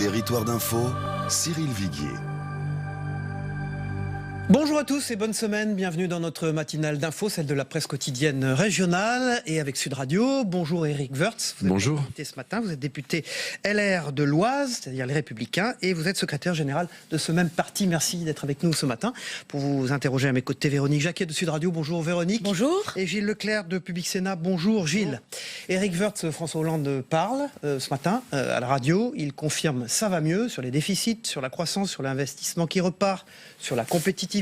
Territoire d'info, Cyril Viguier. Bonjour à tous et bonne semaine, bienvenue dans notre matinale d'info, celle de la presse quotidienne régionale et avec Sud Radio. Bonjour Éric Woerth, vous êtes député ce matin, vous êtes député LR de l'Oise, c'est-à-dire les Républicains, et vous êtes secrétaire général de ce même parti. Merci d'être avec nous ce matin pour vous interroger à mes côtés. Véronique Jacquet de Sud Radio, bonjour Véronique. Bonjour. Et Gilles Leclerc de Public Sénat, bonjour Gilles. Éric Woerth, François Hollande parle ce matin à la radio, il confirme ça va mieux sur les déficits, sur la croissance, sur l'investissement qui repart, sur la compétitivité,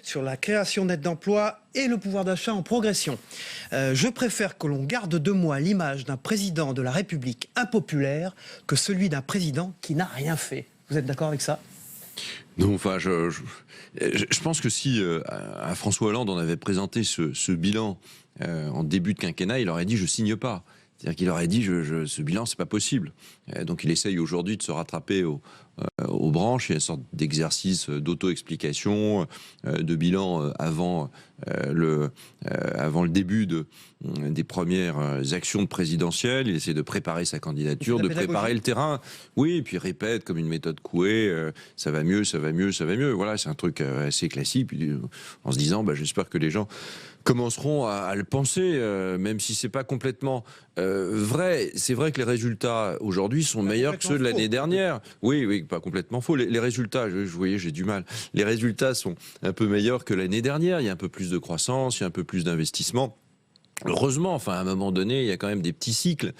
sur la création nette d'emplois et le pouvoir d'achat en progression. Je préfère que l'on garde de moi l'image d'un président de la République impopulaire que celui d'un président qui n'a rien fait. Vous êtes d'accord avec ça ? Non, enfin, je pense que si à François Hollande on avait présenté ce bilan en début de quinquennat, il aurait dit je signe pas. C'est-à-dire qu'il aurait dit ce bilan c'est pas possible. Donc il essaye aujourd'hui de se rattraper aux branches. Il y a une sorte d'exercice d'auto-explication, de bilan avant le début des premières actions présidentielles. Il essaie de préparer sa candidature, de préparer le terrain. Oui, et puis il répète comme une méthode Coué, ça va mieux, ça va mieux, ça va mieux. Voilà, c'est un truc assez classique, en se disant j'espère que les gens commenceront à le penser, même si c'est pas complètement vrai. C'est vrai que les résultats aujourd'hui sont meilleurs que ceux de l'année dernière. Oui, pas complètement faux. Les résultats, vous voyez, j'ai du mal. Les résultats sont un peu meilleurs que l'année dernière. Il y a un peu plus de croissance, il y a un peu plus d'investissement. Heureusement, à un moment donné, il y a quand même des petits cycles.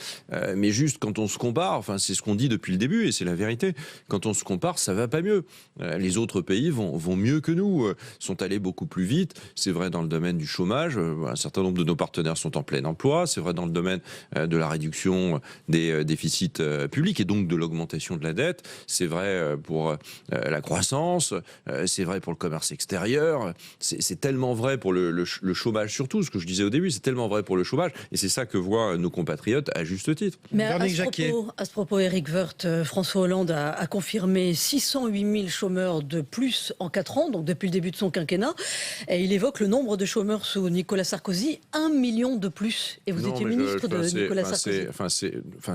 Mais juste quand on se compare, c'est ce qu'on dit depuis le début et c'est la vérité. Quand on se compare, ça va pas mieux. Les autres pays vont mieux que nous, sont allés beaucoup plus vite. C'est vrai dans le domaine du chômage. Un certain nombre de nos partenaires sont en plein emploi. C'est vrai dans le domaine de la réduction des déficits publics et donc de l'augmentation de la dette. C'est vrai pour la croissance. C'est vrai pour le commerce extérieur. C'est tellement vrai pour le chômage surtout, ce que je disais au début. C'est tellement vrai pour le chômage, et c'est ça que voient nos compatriotes à juste titre. Mais à ce propos, Éric Woerth, François Hollande a confirmé 608 000 chômeurs de plus en 4 ans, donc depuis le début de son quinquennat, et il évoque le nombre de chômeurs sous Nicolas Sarkozy, 1 million de plus. Et vous étiez ministre de Nicolas Sarkozy.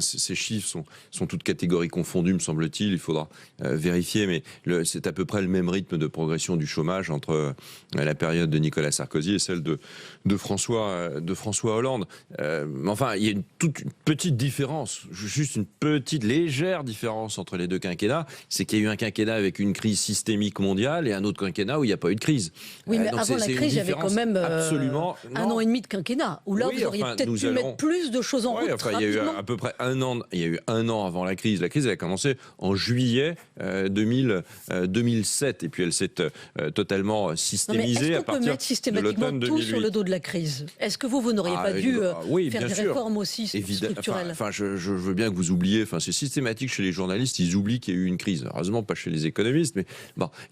Ces chiffres sont toutes catégories confondues, me semble-t-il. Il faudra vérifier, mais c'est à peu près le même rythme de progression du chômage entre la période de Nicolas Sarkozy et celle de François Hollande. Il y a toute une petite différence, juste une petite légère différence entre les deux quinquennats, c'est qu'il y a eu un quinquennat avec une crise systémique mondiale et un autre quinquennat où il n'y a pas eu de crise. Oui, mais avant la crise, il y avait quand même un an et demi de quinquennat, où là, vous auriez peut-être pu mettre plus de choses en route rapidement. Il y a eu à peu près un an avant la crise. La crise, elle a commencé en juillet 2007, et puis elle s'est totalement systémisée à partir de l'automne 2008. Tout sur le dos de la crise. Est-ce que vous n'auriez pas dû faire des réformes aussi structurelles? Je veux bien que vous oubliez, c'est systématique chez les journalistes, ils oublient qu'il y a eu une crise. Heureusement, pas chez les économistes, mais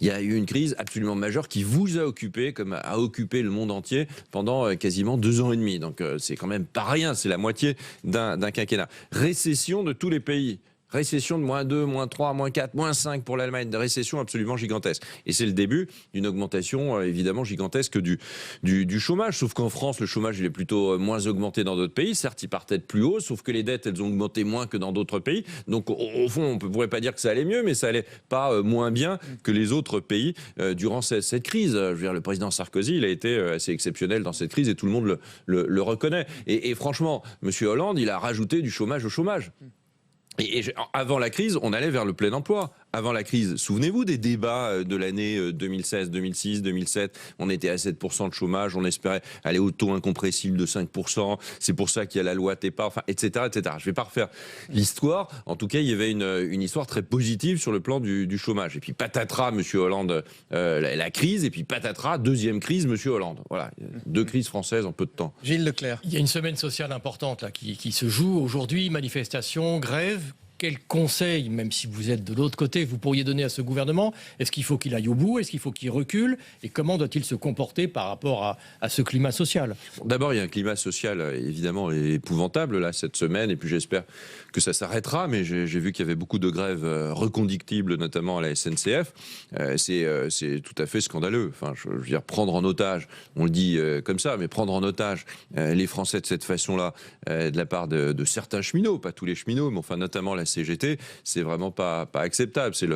il y a eu une crise absolument majeure qui vous a occupé, comme a occupé le monde entier pendant quasiment 2 ans et demi. Donc c'est quand même pas rien, c'est la moitié d'un quinquennat. Récession de tous les pays. Récession de -2, -3, -4, -5 pour l'Allemagne, de récession absolument gigantesque. Et c'est le début d'une augmentation évidemment gigantesque du chômage. Sauf qu'en France, le chômage il est plutôt moins augmenté dans d'autres pays. Certes, il partait de plus haut, sauf que les dettes, elles ont augmenté moins que dans d'autres pays. Donc au fond, on ne pourrait pas dire que ça allait mieux, mais ça allait pas moins bien que les autres pays durant cette crise. Je veux dire, le président Sarkozy, il a été assez exceptionnel dans cette crise et tout le monde le reconnaît. Et franchement, M. Hollande, il a rajouté du chômage au chômage. Et avant la crise, on allait vers le plein emploi. Avant la crise, souvenez-vous des débats de l'année 2016, 2006, 2007. On était à 7% de chômage, on espérait aller au taux incompressible de 5%. C'est pour ça qu'il y a la loi TEPA, etc., etc. Je ne vais pas refaire l'histoire. En tout cas, il y avait une histoire très positive sur le plan du chômage. Et puis patatras, M. Hollande, la crise. Et puis patatras, deuxième crise, M. Hollande. Voilà, 2 crises françaises en peu de temps. Gilles Leclerc. Il y a une semaine sociale importante là, qui se joue aujourd'hui. Manifestations, grèves. Quel conseil, même si vous êtes de l'autre côté, vous pourriez donner à ce gouvernement? Est-ce qu'il faut qu'il aille au bout? Est-ce qu'il faut qu'il recule? Et comment doit-il se comporter par rapport à ce climat social? D'abord, il y a un climat social évidemment épouvantable là cette semaine, et puis j'espère que ça s'arrêtera, mais j'ai vu qu'il y avait beaucoup de grèves reconductibles, notamment à la SNCF. C'est tout à fait scandaleux. Je veux dire, prendre en otage, on le dit comme ça, mais prendre en otage les Français de cette façon-là, de la part de certains cheminots, pas tous les cheminots, mais notamment la CGT, c'est vraiment pas acceptable. C'est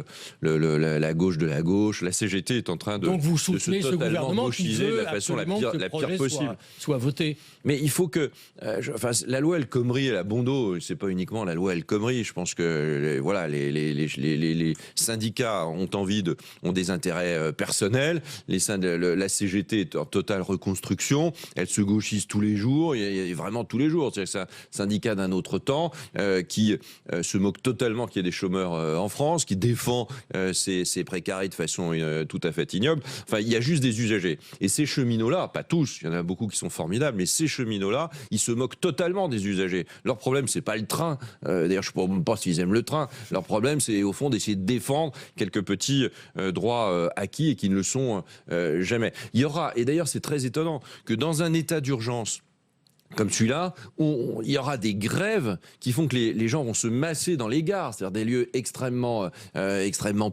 la gauche de la gauche. La CGT est en train de donc vous de se soutenez ce totalement gouvernement qui gauchiser de veut la façon la absolument que le pire projet possible. soit voté. Mais il faut que, la loi El Khomri, elle a bon dos. C'est pas uniquement la loi El Khomri. Je pense que les syndicats ont des intérêts personnels. La CGT est en totale reconstruction. Elle se gauchise tous les jours. Il y a vraiment tous les jours. C'est un syndicat d'un autre temps qui se moque totalement qu'il y ait des chômeurs en France, qui défend ces précaires de façon tout à fait ignoble. Enfin, il y a juste des usagers. Et ces cheminots-là, pas tous, il y en a beaucoup qui sont formidables, mais ces cheminots-là, ils se moquent totalement des usagers. Leur problème, c'est pas le train. D'ailleurs, je ne sais même pas s'ils aiment le train. Leur problème, c'est au fond d'essayer de défendre quelques petits droits acquis et qui ne le sont jamais. Il y aura, et d'ailleurs, c'est très étonnant, que dans un état d'urgence comme celui-là, il y aura des grèves qui font que les gens vont se masser dans les gares, c'est-à-dire des lieux extrêmement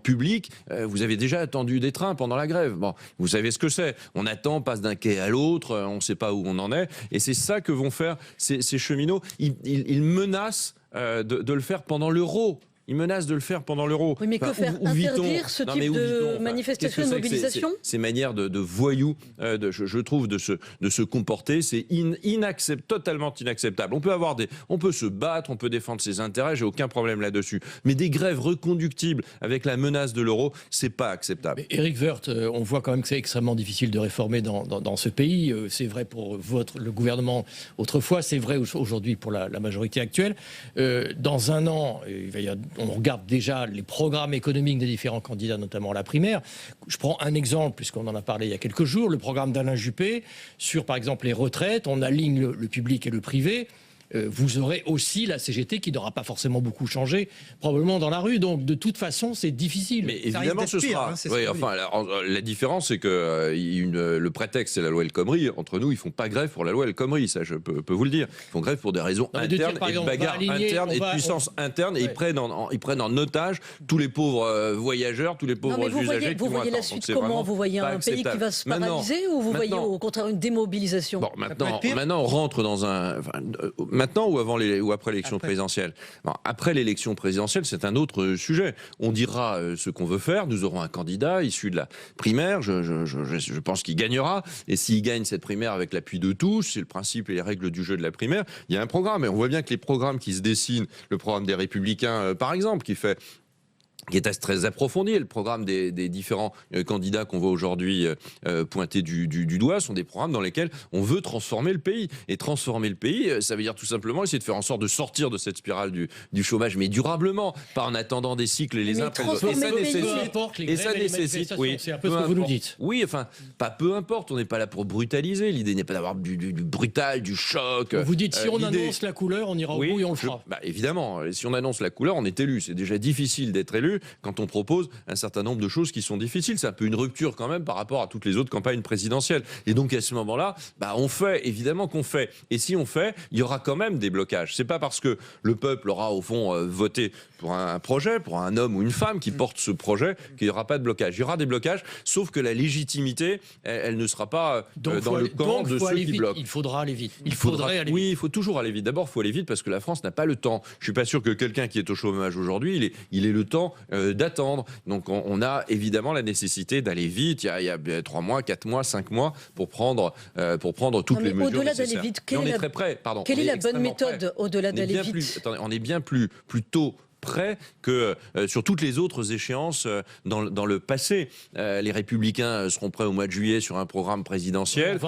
publics. Vous avez déjà attendu des trains pendant la grève. Bon, vous savez ce que c'est. On attend, passe d'un quai à l'autre, on ne sait pas où on en est. Et c'est ça que vont faire ces cheminots. Ils menacent de le faire pendant l'Euro. Ils menacent de le faire pendant l'Euro. Oui, mais que faire interdire ce type de manifestation et de mobilisation ? Ces manières de voyous, je trouve, de se comporter, c'est totalement inacceptable. On peut se battre, on peut défendre ses intérêts, j'ai aucun problème là-dessus. Mais des grèves reconductibles avec la menace de l'euro, c'est pas acceptable. Mais Éric Woerth, on voit quand même que c'est extrêmement difficile de réformer dans ce pays. C'est vrai pour le gouvernement autrefois, c'est vrai aujourd'hui pour la majorité actuelle. Dans un an, on regarde déjà les programmes économiques des différents candidats, notamment à la primaire. Je prends un exemple, puisqu'on en a parlé il y a quelques jours, le programme d'Alain Juppé sur, par exemple, les retraites. On aligne le public et le privé. Vous aurez aussi la CGT qui n'aura pas forcément beaucoup changé, probablement dans la rue. Donc, de toute façon, c'est difficile. Mais évidemment, ce sera. La différence, c'est que le prétexte, c'est la loi El Khomri. Entre nous, ils font pas grève pour la loi El Khomri. Ça, je peux vous le dire. Ils font grève pour des raisons internes et de bagarres internes et de puissance interne. Et ils prennent en otage tous les pauvres voyageurs, tous les pauvres usagers. Vous voyez la suite comment ? Vous voyez un pays qui va se paralyser ou vous voyez au contraire une démobilisation ? Bon, maintenant, on rentre dans un... Maintenant ou après l'élection présidentielle. Bon, après l'élection présidentielle, c'est un autre sujet. On dira ce qu'on veut faire. Nous aurons un candidat issu de la primaire. Je pense qu'il gagnera. Et s'il gagne cette primaire avec l'appui de tous, c'est le principe et les règles du jeu de la primaire, il y a un programme. Et on voit bien que les programmes qui se dessinent, le programme des Républicains, par exemple, qui est très approfondi. Le programme des différents candidats qu'on voit aujourd'hui pointer du doigt sont des programmes dans lesquels on veut transformer le pays. Et transformer le pays, ça veut dire tout simplement essayer de faire en sorte de sortir de cette spirale du chômage, mais durablement, pas en attendant des cycles les uns après les autres. Et ça nécessite, oui, c'est un peu ce que vous nous dites. Oui, enfin, pas peu importe, on n'est pas là pour brutaliser. L'idée n'est pas d'avoir du brutal, du choc. Vous dites, si on annonce la couleur, on ira au bout et on le fera. Évidemment, si on annonce la couleur, on est élu. C'est déjà difficile d'être élu quand on propose un certain nombre de choses qui sont difficiles. C'est un peu une rupture quand même par rapport à toutes les autres campagnes présidentielles. Et donc à ce moment-là, on fait, évidemment qu'on fait. Et si on fait, il y aura quand même des blocages. C'est pas parce que le peuple aura au fond voté pour un projet, pour un homme ou une femme qui porte ce projet, qu'il n'y aura pas de blocage. Il y aura des blocages, sauf que la légitimité, elle ne sera pas dans le camp de ceux qui bloquent. Il faudra aller vite. Oui, il faut toujours aller vite. D'abord, il faut aller vite parce que la France n'a pas le temps. Je suis pas sûr que quelqu'un qui est au chômage aujourd'hui, il ait le temps d'attendre. Donc on a évidemment la nécessité d'aller vite. Il y a 3 mois, 4 mois, 5 mois pour prendre toutes les mesures au-delà nécessaires. D'aller vite, on est très prêt. Quelle est la bonne méthode au-delà d'aller vite ? On est bien plus tôt près que sur toutes les autres échéances dans le passé. Les Républicains seront prêts au mois de juillet sur un programme présidentiel.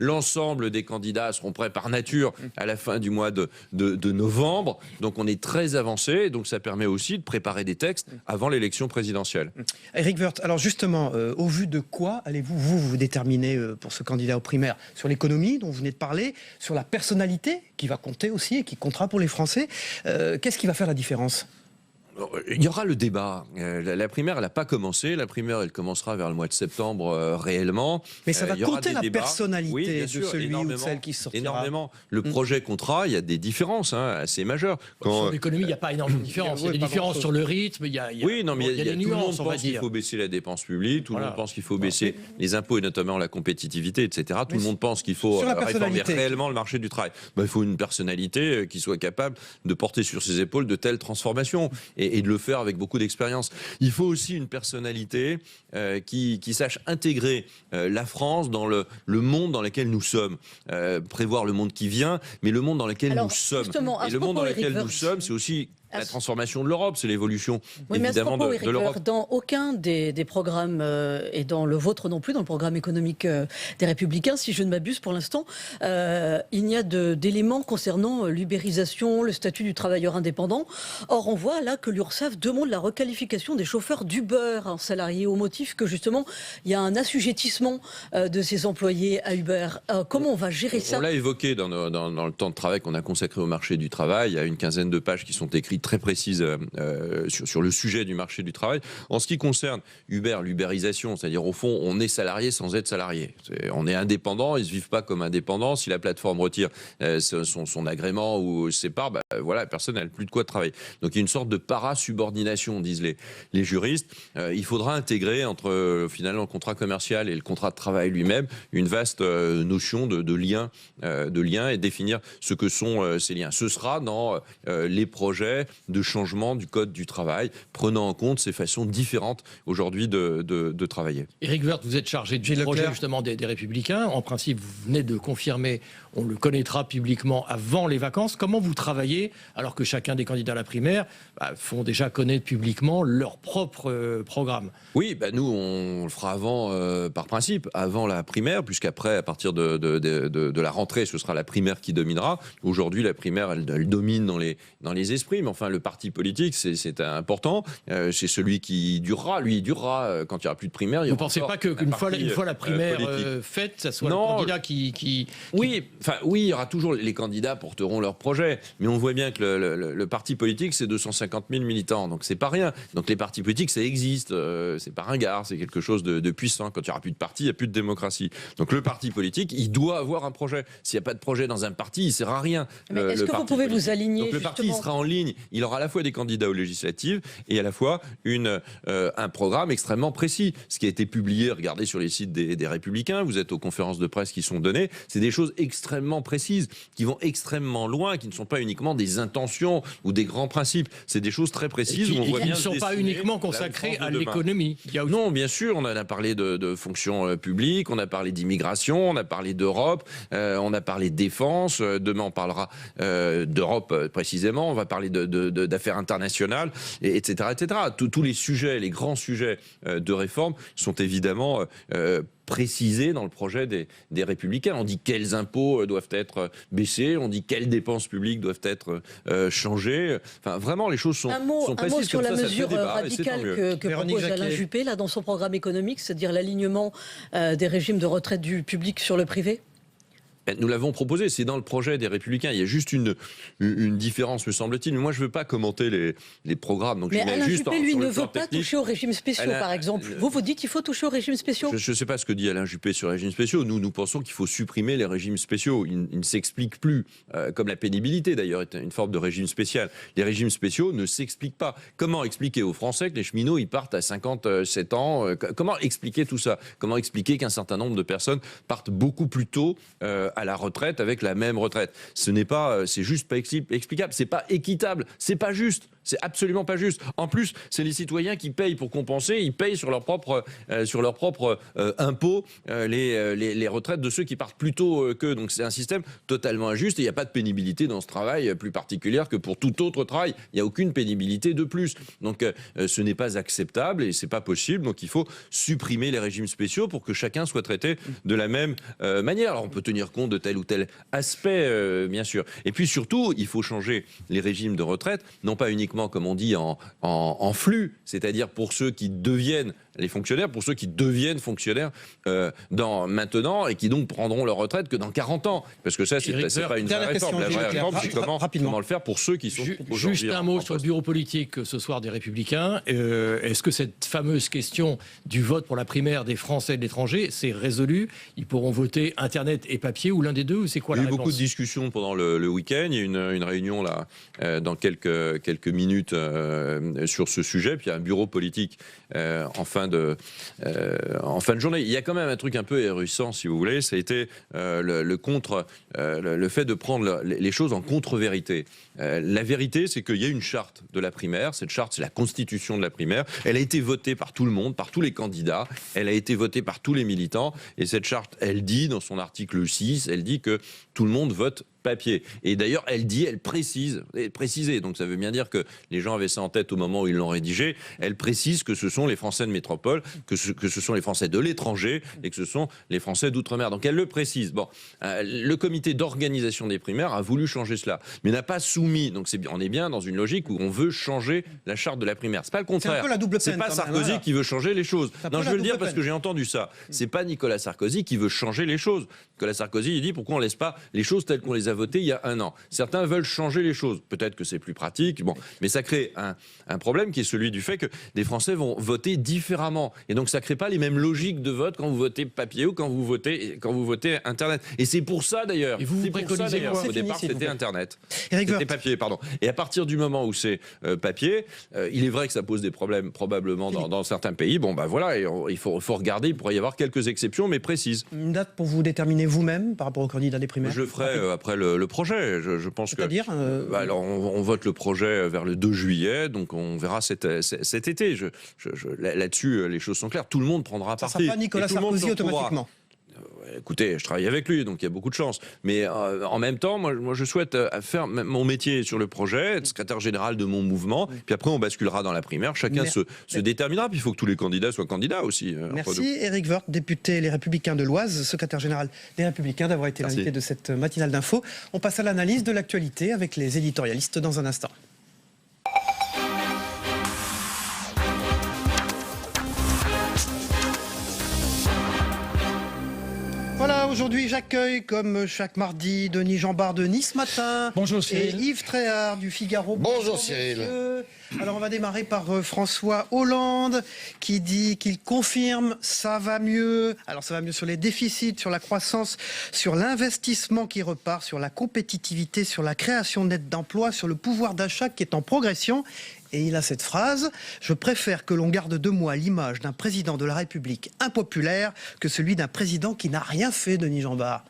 L'ensemble des candidats seront prêts par nature à la fin du mois de novembre. Donc on est très avancé. Donc ça permet aussi de préparer des textes avant l'élection présidentielle. Éric Woerth, alors justement, au vu de quoi allez-vous vous déterminer pour ce candidat aux primaires ? Sur l'économie dont vous venez de parler, sur la personnalité qui va compter aussi et qui comptera pour les Français. Qu'est-ce qui va faire la différence ? Il y aura le débat. La primaire, elle n'a pas commencé. La primaire, elle commencera vers le mois de septembre réellement. Mais ça va il y aura compter des la débats. personnalité Oui, bien de sûr, celui ou de énormément, celle qui sortira. énormément. Le projet contrat, il y a des différences assez majeures. Sur l'économie, il n'y a pas énormément de différences. Il y a des pas différences grand-chose. sur le rythme, Oui, non, mais il y a des tout le monde nuances, on va pense qu'il dire. faut baisser la dépense publique, tout le Voilà. monde pense qu'il faut baisser les impôts et notamment la compétitivité, etc. Tout le monde pense qu'il faut sur la réformer personnalité. réellement le marché du travail. Il faut une personnalité qui soit capable de porter sur ses épaules de telles transformations et de le faire avec beaucoup d'expérience. Il faut aussi une personnalité qui sache intégrer la France dans le monde dans lequel nous sommes. Prévoir le monde qui vient, mais le monde dans lequel Alors, nous sommes. justement, à Et ce le monde dans propos, lequel Éric nous Woerth, sommes, c'est aussi la transformation de l'Europe, c'est l'évolution Oui, mais à ce évidemment propos, de Éric l'Europe. Woerth, dans aucun des programmes, et dans le vôtre non plus, dans le programme économique des Républicains, si je ne m'abuse pour l'instant, il n'y a d'éléments concernant l'ubérisation, le statut du travailleur indépendant. Or, on voit là que l'URSSAF demande la requalification des chauffeurs d'Uber en salariés au motif que justement, il y a un assujettissement de ces employés à Uber. Comment on va gérer ça? On l'a évoqué dans le temps de travail qu'on a consacré au marché du travail. Il y a une quinzaine de pages qui sont écrites très précises sur le sujet du marché du travail. En ce qui concerne Uber, l'ubérisation, c'est-à-dire au fond, on est salarié sans être salarié. On est indépendant, ils ne se vivent pas comme indépendants. Si la plateforme retire son agrément ou se sépare, voilà, personne n'a plus de quoi travailler. Donc il y a une sorte de para-subordination, disent les juristes. Il faudra intégrer entre finalement le contrat commercial et le contrat de travail lui-même une vaste notion de lien et définir ce que sont ces liens. Ce sera dans les projets de changement du code du travail, prenant en compte ces façons différentes aujourd'hui de travailler. Éric Woerth, vous êtes chargé du Gilles projet Leclerc. justement des Républicains. En principe, vous venez de confirmer, on le connaîtra publiquement avant les vacances. Comment vous travaillez alors que chacun des candidats à la primaire font déjà connaître publiquement leur propre programme? Oui, nous on le fera avant, par principe, avant la primaire, puisqu'après, à partir de la rentrée, ce sera la primaire qui dominera. Aujourd'hui, la primaire, elle domine dans les esprits, mais enfin, le parti politique, c'est important. C'est celui qui durera. Lui, il durera quand il n'y aura plus de primaire. Vous ne pensez pas qu'une fois la primaire faite, ça soit Non. le candidat qui... Oui, il y aura toujours les candidats porteront leur projet, mais on voit bien que le parti politique c'est 250 000 militants, donc c'est pas rien. Donc les partis politiques ça existe, c'est pas ringard, c'est quelque chose de puissant. Quand il y aura plus de parti, il y a plus de démocratie. Donc le parti politique, il doit avoir un projet. S'il n'y a pas de projet dans un parti, il sert à rien. Mais est-ce que vous pouvez vous aligner? Donc le parti il sera en ligne, il aura à la fois des candidats aux législatives et à la fois un programme extrêmement précis. Ce qui a été publié, regardez sur les sites des Républicains, vous êtes aux conférences de presse qui sont données, c'est des choses extrêmement précises, qui vont extrêmement loin, qui ne sont pas uniquement des intentions ou des grands principes, c'est des choses très précises. Et où on voit qui ne bien sont se pas dessiner uniquement la consacrés France à de demain. l'économie. Il y a aussi- Non, bien sûr, on en a parlé de fonction publique, on a parlé d'immigration, on a parlé d'Europe, on a parlé de défense, demain on parlera d'Europe précisément, on va parler d'affaires internationales, etc. Tous les sujets, les grands sujets de réforme sont évidemment précisés dans le projet des Républicains. On dit quels impôts doivent être baissés, on dit quelles dépenses publiques doivent être changées. Enfin, vraiment, les choses sont Un précises. mot sur comme la ça fait mesure débat, et c'est tant radicale mieux. que Véronique propose Alain Jacquet. Juppé là, dans son programme économique, c'est-à-dire l'alignement des régimes de retraite du public sur le privé? Nous l'avons proposé, c'est dans le projet des Républicains. Il y a juste une différence, me semble-t-il. Mais moi, je ne veux pas commenter les programmes. Donc Mais je mets Alain juste Juppé, lui, sur le ne plan veut pas technique. toucher aux régimes spéciaux, Alain- par exemple. Vous dites qu'il faut toucher aux régimes spéciaux? Je ne sais pas ce que dit Alain Juppé sur les régimes spéciaux. Nous pensons qu'il faut supprimer les régimes spéciaux. Ils ne s'expliquent plus. Comme la pénibilité, d'ailleurs, est une forme de régime spécial. Les régimes spéciaux ne s'expliquent pas. Comment expliquer aux Français que les cheminots, ils partent à 57 ans Comment expliquer tout ça? Comment expliquer qu'un certain nombre de personnes partent beaucoup plus tôt à la retraite avec la même retraite? C'est juste pas explicable. C'est pas équitable. C'est pas juste. C'est absolument pas juste. En plus, c'est les citoyens qui payent pour compenser. Ils payent sur leur propre impôt les retraites de ceux qui partent plus tôt qu'eux. Donc c'est un système totalement injuste. Et il n'y a pas de pénibilité dans ce travail plus particulière que pour tout autre travail. Il n'y a aucune pénibilité de plus. Donc ce n'est pas acceptable et c'est pas possible. Donc il faut supprimer les régimes spéciaux pour que chacun soit traité de la même manière. Alors on peut tenir compte de tel ou tel aspect, bien sûr. Et puis surtout, il faut changer les régimes de retraite, non pas uniquement uniquement, comme on dit, en flux, c'est-à-dire pour ceux qui deviennent les fonctionnaires, pour ceux qui deviennent fonctionnaires maintenant et qui donc prendront leur retraite que dans 40 ans. Parce que ça, c'est pas une vraie réforme. La vraie réforme, c'est comment le faire pour ceux qui sont aujourd'hui. Juste un mot sur le bureau politique ce soir des Républicains. Est-ce que cette fameuse question du vote pour la primaire des Français de l'étranger, c'est résolu? Ils pourront voter Internet et papier ou l'un des deux, ou c'est quoi la réponse? Il y a eu beaucoup de discussions pendant le week-end. Il y a une réunion là dans quelques minutes sur ce sujet. Puis il y a un bureau politique en fin de journée. Il y a quand même un truc un peu érudissant, si vous voulez. Ça a été le fait de prendre les choses en contre-vérité. La vérité, c'est qu'il y a une charte de la primaire. Cette charte, c'est la constitution de la primaire. Elle a été votée par tout le monde, par tous les candidats. Elle a été votée par tous les militants. Et cette charte, elle dit, dans son article 6, elle dit que tout le monde vote papier. Et d'ailleurs, elle précise, donc ça veut bien dire que les gens avaient ça en tête au moment où ils l'ont rédigé, elle précise que ce sont les Français de métropole, que ce sont les Français de l'étranger et que ce sont les Français d'outre-mer. Donc elle le précise. Bon, le comité d'organisation des primaires a voulu changer cela, mais n'a pas soumis. Donc on est bien dans une logique où on veut changer la charte de la primaire. C'est pas le contraire. C'est un peu la double peine. C'est pas Sarkozy qui veut changer les choses. Non, je veux le dire parce que j'ai entendu ça. C'est pas Nicolas Sarkozy qui veut changer les choses. Nicolas Sarkozy, il dit pourquoi on laisse pas les choses telles qu'on les a votées il y a un an. Certains veulent changer les choses. Peut-être que c'est plus pratique. Bon, mais ça crée un problème qui est celui du fait que des Français vont voter différemment. Et donc ça crée pas les mêmes logiques de vote quand vous votez papier ou quand vous votez Internet. Et c'est pour ça d'ailleurs. Et vous préconisez quoi? Au départ, c'était Internet. Eric C'était Woerth. papier, pardon. Et à partir du moment où c'est papier, il est vrai que ça pose des problèmes probablement dans certains pays. Bon, bah voilà, et il faut regarder. Il pourrait y avoir quelques exceptions, mais précises. Une date pour vous déterminer vous-même par rapport au candidat des primaires? Je le ferai après le projet. Je pense que. C'est-à-dire Alors, on vote le projet vers le 2 juillet, donc on verra cet été. Là-dessus, les choses sont claires. Tout le monde prendra ça parti. ne sera pas Nicolas Sarkozy automatiquement. Écoutez, je travaille avec lui, donc il y a beaucoup de chance. Mais en même temps, moi je souhaite faire mon métier sur le projet, être secrétaire général de mon mouvement, puis après on basculera dans la primaire, chacun se déterminera, puis il faut que tous les candidats soient candidats aussi. Merci Eric Woerth, député Les Républicains de l'Oise, secrétaire général des Républicains, d'avoir été l'invité de cette matinale d'info. On passe à l'analyse de l'actualité avec les éditorialistes dans un instant. Voilà, aujourd'hui j'accueille, comme chaque mardi, Denis Jambard de Nice Matin. Bonjour Cyril. Et Yves Tréhard du Figaro. Bonjour Cyril. Messieurs. Alors on va démarrer par François Hollande qui dit qu'il confirme ça va mieux. Alors ça va mieux sur les déficits, sur la croissance, sur l'investissement qui repart, sur la compétitivité, sur la création nette d'emplois, sur le pouvoir d'achat qui est en progression. Et il a cette phrase: je préfère que l'on garde de moi l'image d'un président de la République impopulaire que celui d'un président qui n'a rien fait, Denis Jambard.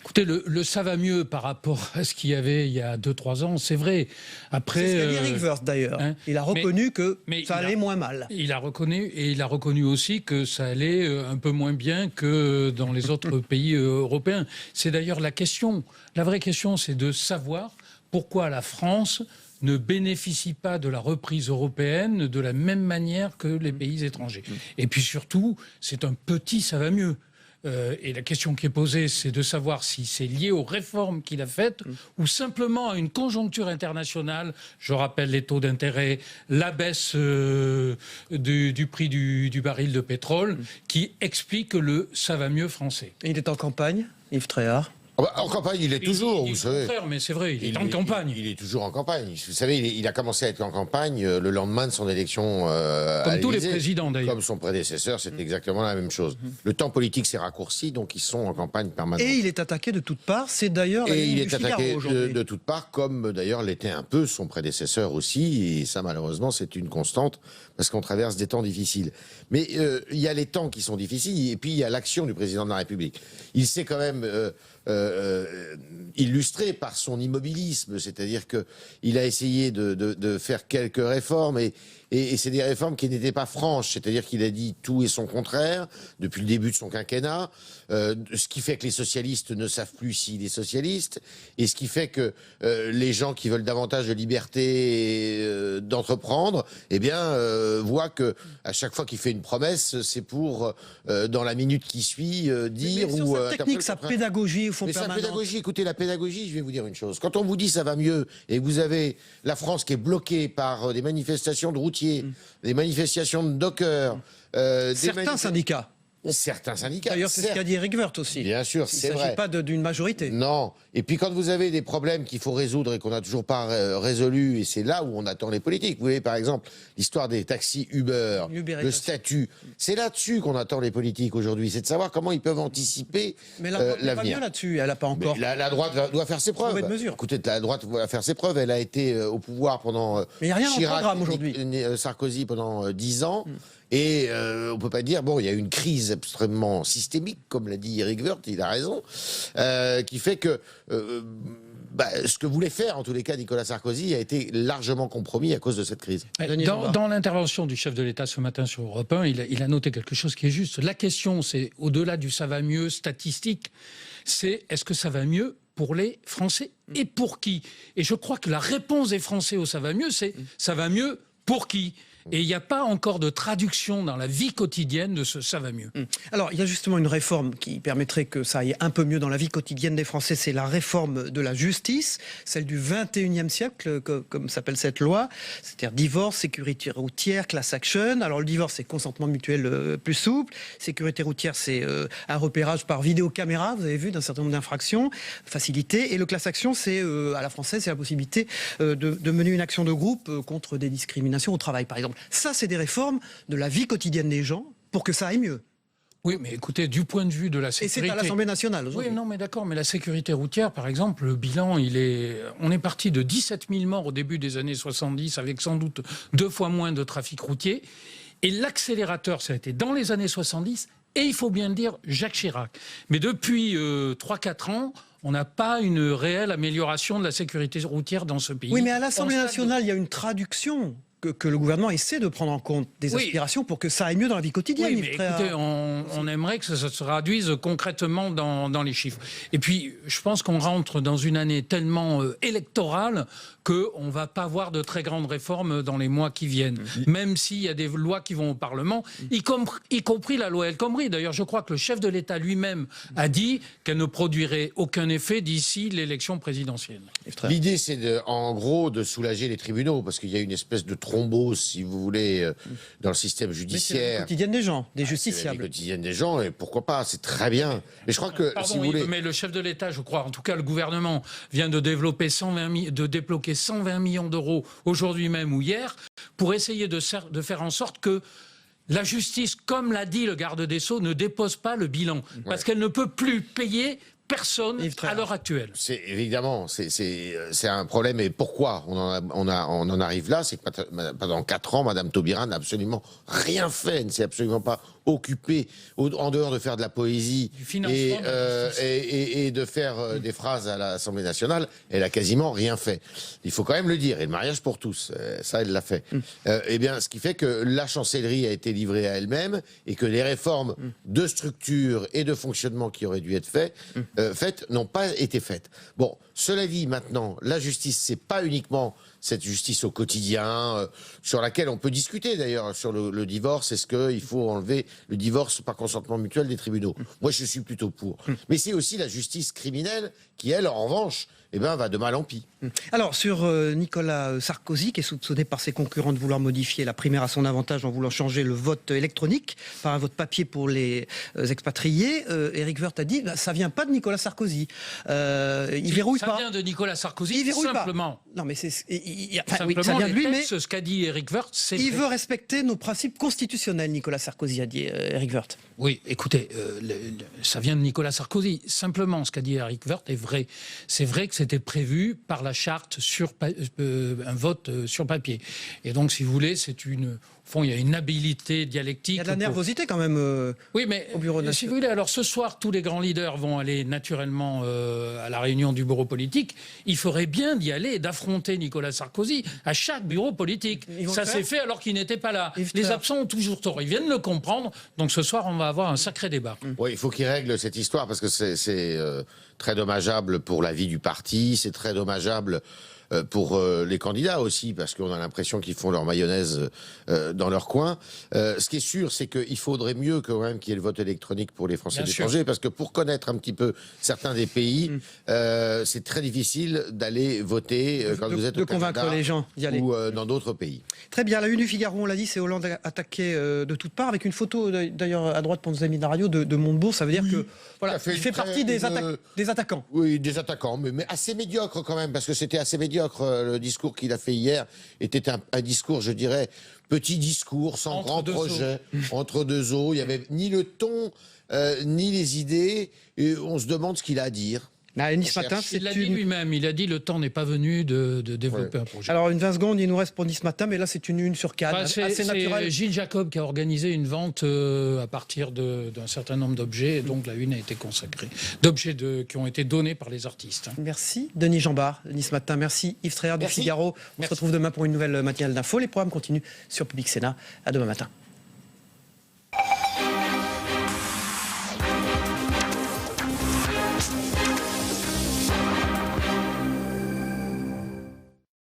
Écoutez, le ça va mieux par rapport à ce qu'il y avait il y a 2-3 ans, c'est vrai. Après, c'est ce qu'a dit Eric Woerth d'ailleurs. Il a reconnu que ça allait moins mal. Il a reconnu aussi que ça allait un peu moins bien que dans les autres pays européens. C'est d'ailleurs la question. La vraie question, c'est de savoir pourquoi la France ne bénéficie pas de la reprise européenne de la même manière que les pays étrangers. Et puis surtout, c'est un petit ça va mieux. Et la question qui est posée, c'est de savoir si c'est lié aux réformes qu'il a faites ou simplement à une conjoncture internationale. Je rappelle les taux d'intérêt, la baisse du prix du baril de pétrole qui explique le ça va mieux français. Et il est en campagne, Yves Tréhard. En campagne, il est toujours, vous savez. Mais c'est vrai, il est en campagne. Il est toujours en campagne. Vous savez, il a commencé à être en campagne le lendemain de son élection comme à tous les l'Élysée. présidents, d'ailleurs. Comme son prédécesseur, c'est exactement la même chose. Le temps politique s'est raccourci, donc ils sont en campagne permanente. Et il est attaqué de toutes parts. C'est d'ailleurs la ligne du Figaro aujourd'hui. de toutes parts, comme d'ailleurs l'était un peu son prédécesseur aussi. Et ça, malheureusement, c'est une constante, parce qu'on traverse des temps difficiles. Mais il y a les temps qui sont difficiles, et puis il y a l'action du président de la République. Il s'est quand même illustré par son immobilisme, c'est-à-dire qu'il a essayé de faire quelques réformes et c'est des réformes qui n'étaient pas franches, c'est-à-dire qu'il a dit tout et son contraire depuis le début de son quinquennat, ce qui fait que les socialistes ne savent plus s'il est socialiste, et ce qui fait que les gens qui veulent davantage de liberté d'entreprendre, eh bien, voient que à chaque fois qu'il fait une promesse, c'est pour dans la minute qui suit dire mais ou sur cette technique, sa pédagogie fonds Mais permanente. la pédagogie, écoutez, la pédagogie, je vais vous dire une chose. Quand on vous dit ça va mieux et que vous avez la France qui est bloquée par des manifestations de routiers, des manifestations de dockers, Certains syndicats. Certains syndicats. D'ailleurs, c'est ce qu'a dit Eric Woerth aussi. Bien sûr, Il c'est ne vrai. s'agit pas d'une majorité. Non. Et puis quand vous avez des problèmes qu'il faut résoudre et qu'on n'a toujours pas résolus, et c'est là où on attend les politiques. Vous voyez, par exemple, l'histoire des taxis Uber, le statut. C'est là-dessus qu'on attend les politiques aujourd'hui. C'est de savoir comment ils peuvent anticiper Mais la droite n'est pas l'avenir. mieux là-dessus. Elle n'a pas encore. Mais la droite doit faire ses preuves. Trouver de mesures. Écoutez, la droite doit faire ses preuves. Elle a été au pouvoir pendant Mais il n'y a rien dans le Chirac, programme aujourd'hui. Sarkozy pendant 10 ans. Et on peut pas dire, bon, il y a une crise extrêmement systémique, comme l'a dit Eric Woerth, il a raison, qui fait que ce que voulait faire, en tous les cas, Nicolas Sarkozy a été largement compromis à cause de cette crise. Dans l'intervention du chef de l'État ce matin sur Europe 1, il a noté quelque chose qui est juste. La question, c'est, au-delà du ça va mieux statistique, c'est est-ce que ça va mieux pour les Français et pour qui? Et je crois que la réponse des Français au ça va mieux, c'est ça va mieux pour qui? Et il n'y a pas encore de traduction dans la vie quotidienne de ce ça va mieux. Alors, il y a justement une réforme qui permettrait que ça aille un peu mieux dans la vie quotidienne des Français. C'est la réforme de la justice, celle du 21e siècle, comme s'appelle cette loi. C'est-à-dire divorce, sécurité routière, class action. Alors, le divorce, c'est consentement mutuel plus souple. Sécurité routière, c'est un repérage par vidéocaméra, vous avez vu, d'un certain nombre d'infractions, facilité. Et le class action, c'est, à la française, c'est la possibilité de mener une action de groupe contre des discriminations au travail, par exemple. Ça, c'est des réformes de la vie quotidienne des gens pour que ça aille mieux. Oui, mais écoutez, du point de vue de la Et sécurité... c'est à l'Assemblée nationale aujourd'hui. Oui, non, mais d'accord, mais la sécurité routière, par exemple, le bilan, on est parti de 17 000 morts au début des années 70, avec sans doute 2 fois moins de trafic routier. Et l'accélérateur, ça a été dans les années 70, et il faut bien le dire, Jacques Chirac. Mais depuis 3-4 ans... on n'a pas une réelle amélioration de la sécurité routière dans ce pays. Oui, mais à l'Assemblée nationale, il y a une traduction que le gouvernement essaie de prendre en compte des aspirations pour que ça aille mieux dans la vie quotidienne. Oui, mais écoutez, on aimerait que ça se traduise concrètement dans les chiffres. Et puis, je pense qu'on rentre dans une année tellement électorale qu'on ne va pas voir de très grandes réformes dans les mois qui viennent. Même s'il y a des lois qui vont au Parlement, y compris la loi El Khomri. D'ailleurs, je crois que le chef de l'État lui-même a dit qu'elle ne produirait aucun effet d'ici l'élection présidentielle. L'idée, c'est en gros de soulager les tribunaux, parce qu'il y a une espèce de thrombose, si vous voulez, dans le système judiciaire. C'est la vie quotidienne des gens, des C'est la justiciables. vie quotidienne des gens, et pourquoi pas, c'est très bien. Mais je crois que, Pardon, si vous voulez... mais le chef de l'État, je crois, en tout cas le gouvernement, vient de débloquer 120 millions d'euros aujourd'hui même ou hier, pour essayer de faire en sorte que la justice, comme l'a dit le garde des Sceaux, ne dépose pas le bilan. Parce qu'elle ne peut plus payer personne à l'heure actuelle. C'est évidemment, c'est un problème. Et pourquoi on en arrive là? C'est que pendant 4 ans, Madame Taubira n'a absolument rien fait, ne s'est absolument pas occupée, en dehors de faire de la poésie et de faire des phrases à l'Assemblée nationale. Elle a quasiment rien fait. Il faut quand même le dire. Et le mariage pour tous, ça, elle l'a fait. Eh bien, ce qui fait que la chancellerie a été livrée à elle-même et que les réformes de structure et de fonctionnement qui auraient dû être faites n'ont pas été faites. Bon, cela dit, maintenant, la justice, c'est pas uniquement cette justice au quotidien, sur laquelle on peut discuter d'ailleurs, sur le divorce. Est-ce qu'il faut enlever le divorce par consentement mutuel des tribunaux? Moi, je suis plutôt pour. Mais c'est aussi la justice criminelle qui, elle, en revanche, va de mal en pis. Alors, sur Nicolas Sarkozy, qui est soupçonné par ses concurrents de vouloir modifier la primaire à son avantage en voulant changer le vote électronique par un vote papier pour les expatriés, Eric Woerth a dit ça vient pas de Nicolas Sarkozy. Il verrouille pas. Ça vient de Nicolas Sarkozy, il verrouille simplement. Pas. Non, mais c'est simplement, ça vient de lui, mais ce qu'a dit Eric Woerth, c'est il veut respecter nos principes constitutionnels. Nicolas Sarkozy a dit Eric Woerth. Oui, écoutez, ça vient de Nicolas Sarkozy. Simplement, ce qu'a dit Eric Woerth est vrai. C'est vrai que c'était prévu par la charte sur un vote sur papier. Et donc, si vous voulez, au fond, il y a une habileté dialectique. Il y a de la nervosité quand même oui, mais au bureau national. Si vous voulez, alors ce soir, tous les grands leaders vont aller naturellement à la réunion du bureau politique. Il ferait bien d'y aller et d'affronter Nicolas Sarkozy à chaque bureau politique. Ça s'est fait alors qu'il n'était pas là. Les absents ont toujours tort. Ils viennent le comprendre. Donc ce soir, on va avoir un sacré débat. Oui, il faut qu'il règle cette histoire parce que c'est très dommageable pour la vie du parti. C'est très dommageable pour les candidats aussi, parce qu'on a l'impression qu'ils font leur mayonnaise dans dans leur coin. Ce qui est sûr, c'est qu'il faudrait mieux quand même qu'il y ait le vote électronique pour les Français de l'étranger, parce que pour connaître un petit peu certains des pays, c'est très difficile d'aller voter quand vous êtes au convaincre Canada les gens d'y aller. ou dans d'autres pays. Très bien, la une du Figaro, on l'a dit, c'est Hollande attaqué de toutes parts, avec une photo d'ailleurs à droite pour nos amis de la radio de Montebourg. Ça veut dire que voilà, il fait partie des attaquants. Oui, des attaquants, mais assez médiocre quand même, parce que c'était assez médiocre. Le discours qu'il a fait hier était un discours, je dirais, petit discours, sans grand projet, entre deux eaux. Il n'y avait ni le ton, ni les idées. Et on se demande ce qu'il a à dire. Nice Matin, il l'a dit lui-même, il a dit le temps n'est pas venu de développer un projet. Alors, une 20 secondes, il nous reste pour Nice Matin, mais là, c'est une sur Cannes, assez naturelle. C'est Gilles Jacob qui a organisé une vente à partir d'un certain nombre d'objets, et donc la une a été consacrée. D'objets qui ont été donnés par les artistes. Merci, Denis Jambard, Nice Matin. Merci, Yves Tréhard du Figaro. On se retrouve demain pour une nouvelle matinale d'info. Les programmes continuent sur Public Sénat. À demain matin.